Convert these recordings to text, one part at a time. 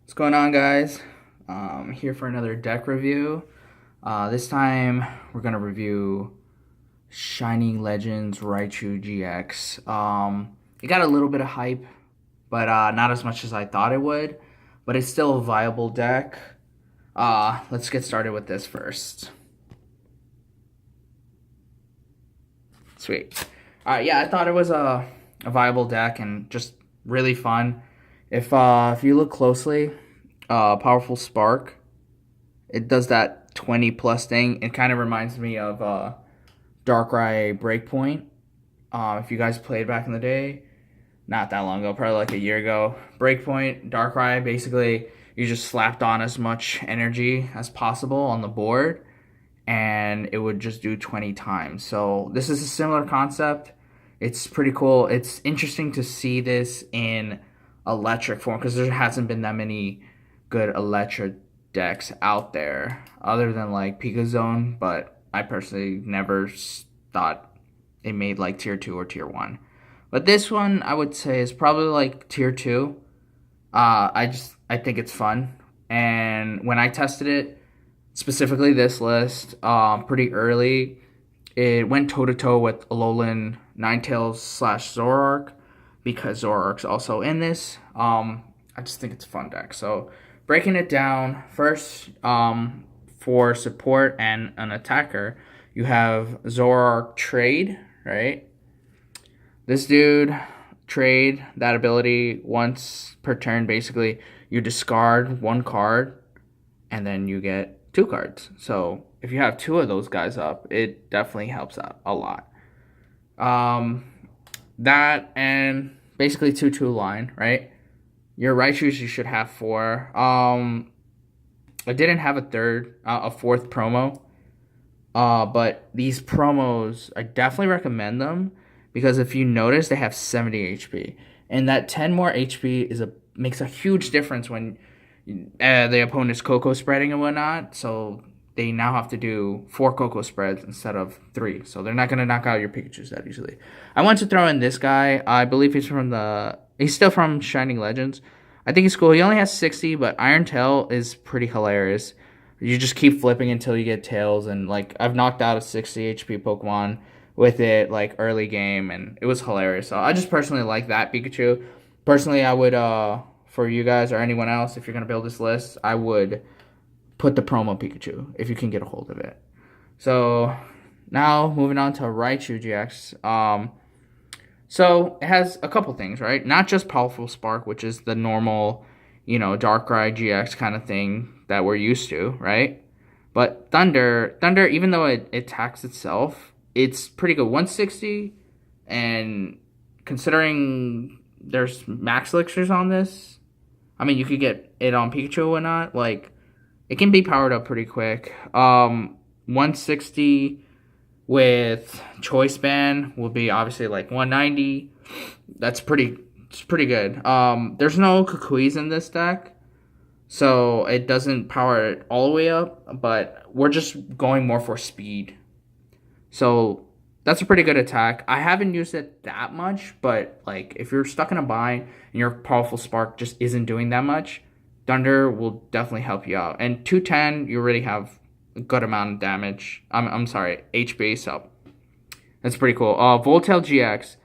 What's going on, guys? Here for another deck review. This time we're gonna review Shining Legends Raichu GX. It got a little bit of hype, but not as much as I thought it would. But it's still a viable deck. Let's get started with this first. Sweet. Yeah, I thought it was a viable deck and just really fun. If you look closely, Powerful Spark. It does that 20 plus thing. It kind of reminds me of Darkrai Breakpoint. If you guys played back in the day, not that long ago, probably like a year ago. Breakpoint, Darkrai, basically you just slapped on as much energy as possible on the board and it would just do 20 times. So this is a similar concept. It's pretty cool. It's interesting to see this in electric form because there hasn't been that many good electric decks out there other than like Pika Zone, but I personally never thought it made like tier 2 or tier 1. But this one I would say is probably like tier 2. I think it's fun. And when I tested it, specifically this list, pretty early, it went toe to toe with Alolan Ninetales slash Zoroark because Zoroark's also in this. I just think it's a fun deck. So breaking it down first, for support and an attacker, you have Zoroark Trade, right? This dude, Trade, that ability once per turn, basically you discard one card and then you get two cards. So if you have two of those guys up, it definitely helps out a lot. That and basically 2-2 line, right? Your Raichus you should have four. I didn't have a fourth promo. But these promos, I definitely recommend them because if you notice, they have 70 HP, and that 10 more HP makes a huge difference when the opponent's Coco spreading and whatnot. So they now have to do 4 Coco spreads instead of 3. So they're not gonna knock out your Pikachu's that easily. I want to throw in this guy. I believe he's still from Shining Legends. I think he's cool. He only has 60, but Iron Tail is pretty hilarious. You just keep flipping until you get tails, and like I've knocked out a 60 HP Pokemon with it like early game, and it was hilarious. So I just personally like that Pikachu. Personally, I would for you guys or anyone else, if you're gonna build this list, I would put the promo Pikachu if you can get a hold of it. So now moving on to Raichu GX. So it has a couple things, right? Not just Powerful Spark, which is the normal, Darkrai GX kind of thing that we're used to, right? But Thunder, even though it attacks itself, it's pretty good. 160, and considering there's max elixirs on this, I mean, you could get it on Pikachu or not. Like, it can be powered up pretty quick. 160 with Choice Band will be obviously like 190. It's pretty good. There's no Kukuis in this deck, so it doesn't power it all the way up, but we're just going more for speed. So that's a pretty good attack. I haven't used it that much, but like if you're stuck in a bind and your Powerful Spark just isn't doing that much, Thunder will definitely help you out. And 210, you already have a good amount of damage. I'm sorry, HP, so that's pretty cool. Voltail GX.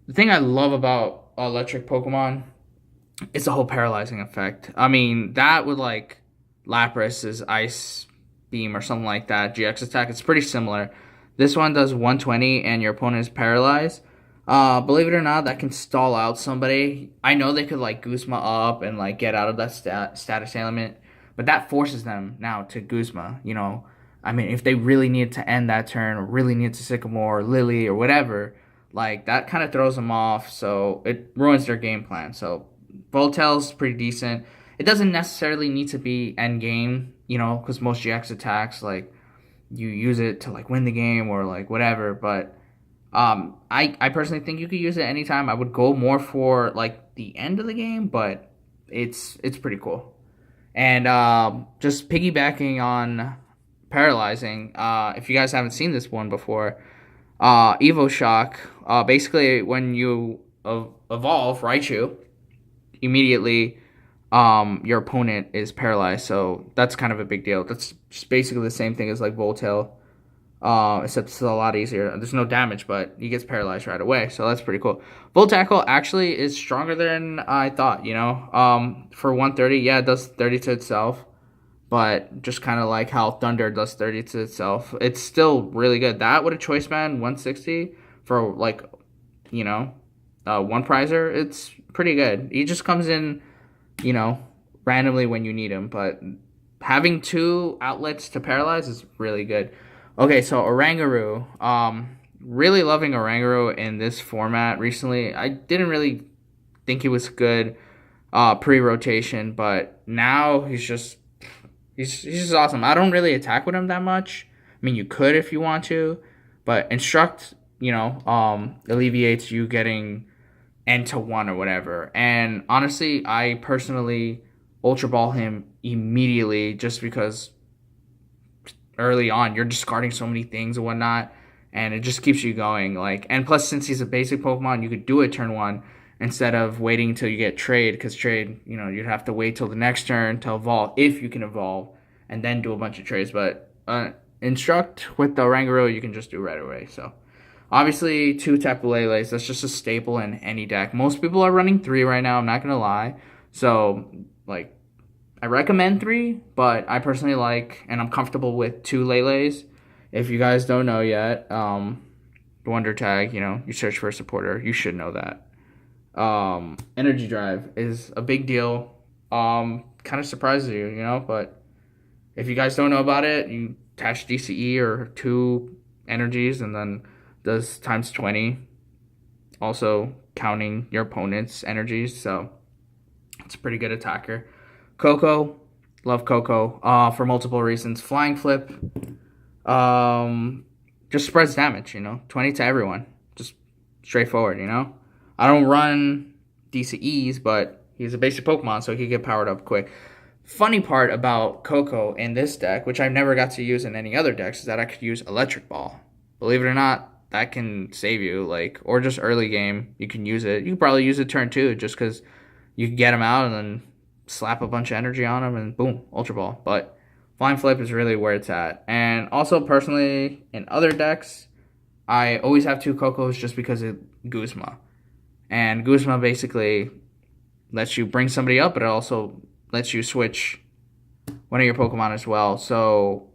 The thing I love about electric Pokemon is the whole paralyzing effect. I mean, that with like Lapras's Ice Beam or something like that, GX attack, it's pretty similar. This one does 120 and your opponent is paralyzed. Believe it or not, that can stall out somebody. I know they could like Guzma up and like get out of that status ailment, but that forces them now to Guzma. I mean, if they really need to end that turn or really need to Sycamore or Lily or whatever, like that kind of throws them off. So it ruins their game plan. So Voltail's pretty decent. It doesn't necessarily need to be end game, because most GX attacks like you use it to like win the game or like whatever, but I personally think you could use it anytime. I would go more for like the end of the game, but it's pretty cool. And just piggybacking on paralyzing, if you guys haven't seen this one before, Evo Shock, basically when you evolve Raichu, immediately your opponent is paralyzed. So that's kind of a big deal. That's just basically the same thing as like Voltail, except it's a lot easier. There's no damage, but he gets paralyzed right away. So that's pretty cool. Volt Tackle actually is stronger than I thought, you know. For 130, yeah, it does 30 to itself, but just kind of like how Thunder does 30 to itself. It's still really good. That with a Choice Band 160 for like, you know, one prizer, it's pretty good. He just comes in, you know, randomly when you need him, but having two outlets to paralyze is really good. Okay, so Oranguru. Really loving Oranguru in this format recently. I didn't really think he was good pre-rotation, but now he's just awesome. I don't really attack with him that much. I mean, you could if you want to, but Instruct, you know, alleviates you getting N to 1 or whatever. And honestly, I personally Ultra Ball him immediately just because early on you're discarding so many things and whatnot, and it just keeps you going. Like, and plus, since he's a basic Pokemon, you could do it turn 1 instead of waiting until you get trade, because trade, you know, you'd have to wait till the next turn to evolve if you can evolve and then do a bunch of trades. But Instruct with the Oranguru you can just do right away. So obviously 2 Tapu Leles, that's just a staple in any deck. Most people are running 3 right now, I'm not gonna lie. So like, I recommend 3, but I personally like, and I'm comfortable with 2 Leles. If you guys don't know yet, the Wonder Tag, you know, you search for a supporter, you should know that. Energy Drive is a big deal. Kind of surprises you, you know, but if you guys don't know about it, you attach DCE or 2 energies and then does times 20, also counting your opponent's energies, so it's a pretty good attacker. Coco, love Coco, for multiple reasons. Flying Flip, just spreads damage, you know, 20 to everyone, just straightforward, you know. I don't run DCEs, but he's a basic Pokemon, so he can get powered up quick. Funny part about Coco in this deck, which I've never got to use in any other decks, is that I could use Electric Ball. Believe it or not, that can save you, like, or just early game, you can use it. You can probably use it turn 2, just because you can get him out and then slap a bunch of energy on him and boom, Ultra Ball. But Flying Flip is really where it's at. And also, personally, in other decks, I always have 2 Cocos just because of Guzma. And Guzma basically lets you bring somebody up, but it also lets you switch one of your Pokemon as well. So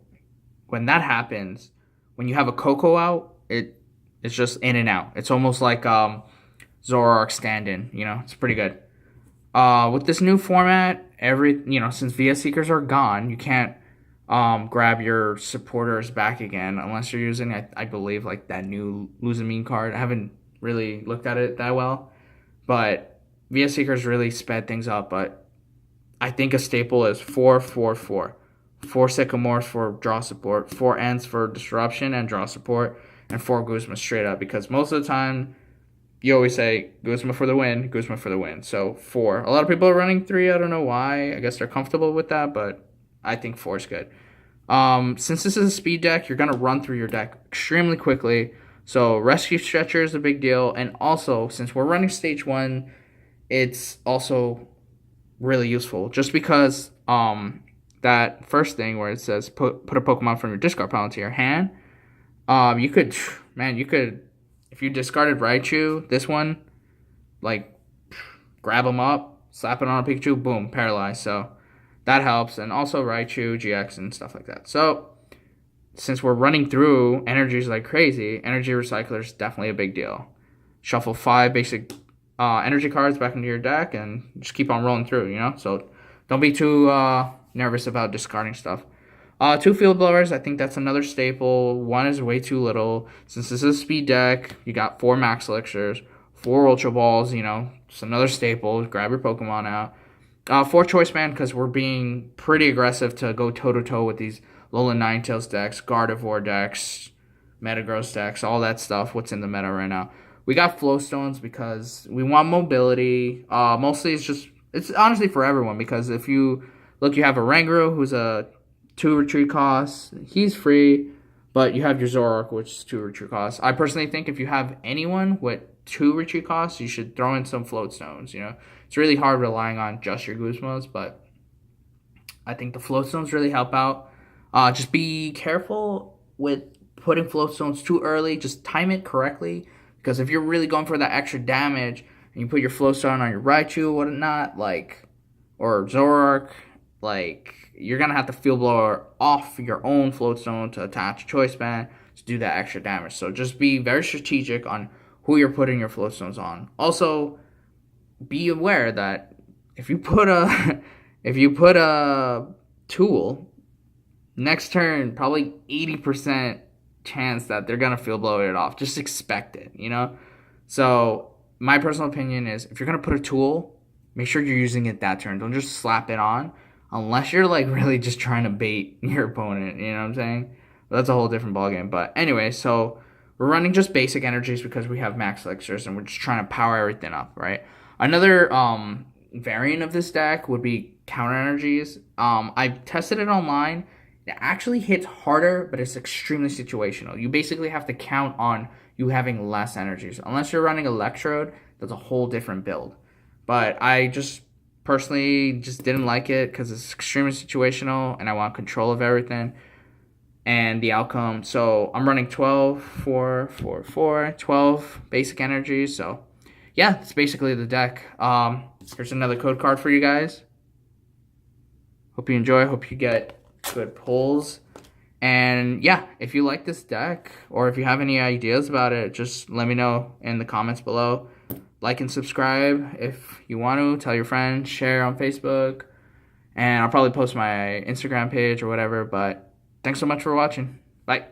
when that happens, when you have a Coco out, it's just in and out. It's almost like Zoroark stand-in, you know, it's pretty good. With this new format, since VS Seekers are gone, you can't grab your supporters back again unless you're using, I believe, like that new Luzamine card. I haven't really looked at it that well, but VS Seekers really sped things up. But I think a staple is 4-4-4. 4 Sycamores for draw support, 4 Ents for disruption and draw support, and 4 Guzma straight up, because most of the time you always say Guzma for the win, Guzma for the win. So 4. A lot of people are running 3. I don't know why. I guess they're comfortable with that, but I think 4 is good. Since this is a speed deck, you're going to run through your deck extremely quickly. So Rescue Stretcher is a big deal. And also, since we're running Stage 1, it's also really useful. Just because that first thing where it says put a Pokemon from your discard pile into your hand, you could, if you discarded Raichu, this one, like, grab him up, slap it on a Pikachu, boom, paralyzed. So that helps. And also Raichu, GX, and stuff like that. So since we're running through energies like crazy, Energy Recycler is definitely a big deal. Shuffle 5 basic energy cards back into your deck and just keep on rolling through, you know? So don't be too nervous about discarding stuff. 2 Field Blowers, I think that's another staple. 1 is way too little. Since this is a speed deck, you got 4 Max Elixirs, 4 Ultra Balls, you know, it's another staple. Grab your Pokemon out. 4 Choice Band, because we're being pretty aggressive to go toe-to-toe with these Lola Ninetales decks, Gardevoir decks, Metagross decks, all that stuff, what's in the meta right now. We got Flowstones because we want mobility. Mostly it's honestly for everyone, because if you look, you have a Oranguru, who's a 2 retreat costs. He's free, but you have your Zoroark, which is 2 retreat costs. I personally think if you have anyone with 2 retreat costs, you should throw in some Floatstones, you know. It's really hard relying on just your Guzmas, but I think the float stones really help out. Just be careful with putting float stones too early. Just time it correctly, because if you're really going for that extra damage and you put your float stone on your Raichu or whatnot, like, or Zoroark, like, you're gonna have to field blower off your own float stone to attach a choice band to do that extra damage. So just be very strategic on who you're putting your float stones on. Also, be aware that if you put a if you put a tool next turn, probably 80% chance that they're gonna field blow it off. Just expect it, you know. So my personal opinion is, if you're gonna put a tool, make sure you're using it that turn. Don't just slap it on, unless you're like really just trying to bait your opponent. You know what I'm saying? But that's a whole different ballgame. But anyway, so we're running just basic energies because we have max elixirs and we're just trying to power everything up, right? Another variant of this deck would be counter energies. I've tested it online. It actually hits harder, but it's extremely situational. You basically have to count on you having less energies. Unless you're running Electrode, that's a whole different build. But I just personally just didn't like it because it's extremely situational and I want control of everything and the outcome. So I'm running 12, 4, 4, 4, 12 basic energies. So yeah, it's basically the deck. Here's another code card for you guys. Hope you enjoy. Hope you get good pulls. And yeah, if you like this deck or if you have any ideas about it, just let me know in the comments below. Like and subscribe if you want to. Tell your friends, share on Facebook, and I'll probably post my Instagram page or whatever. But thanks so much for watching. Bye.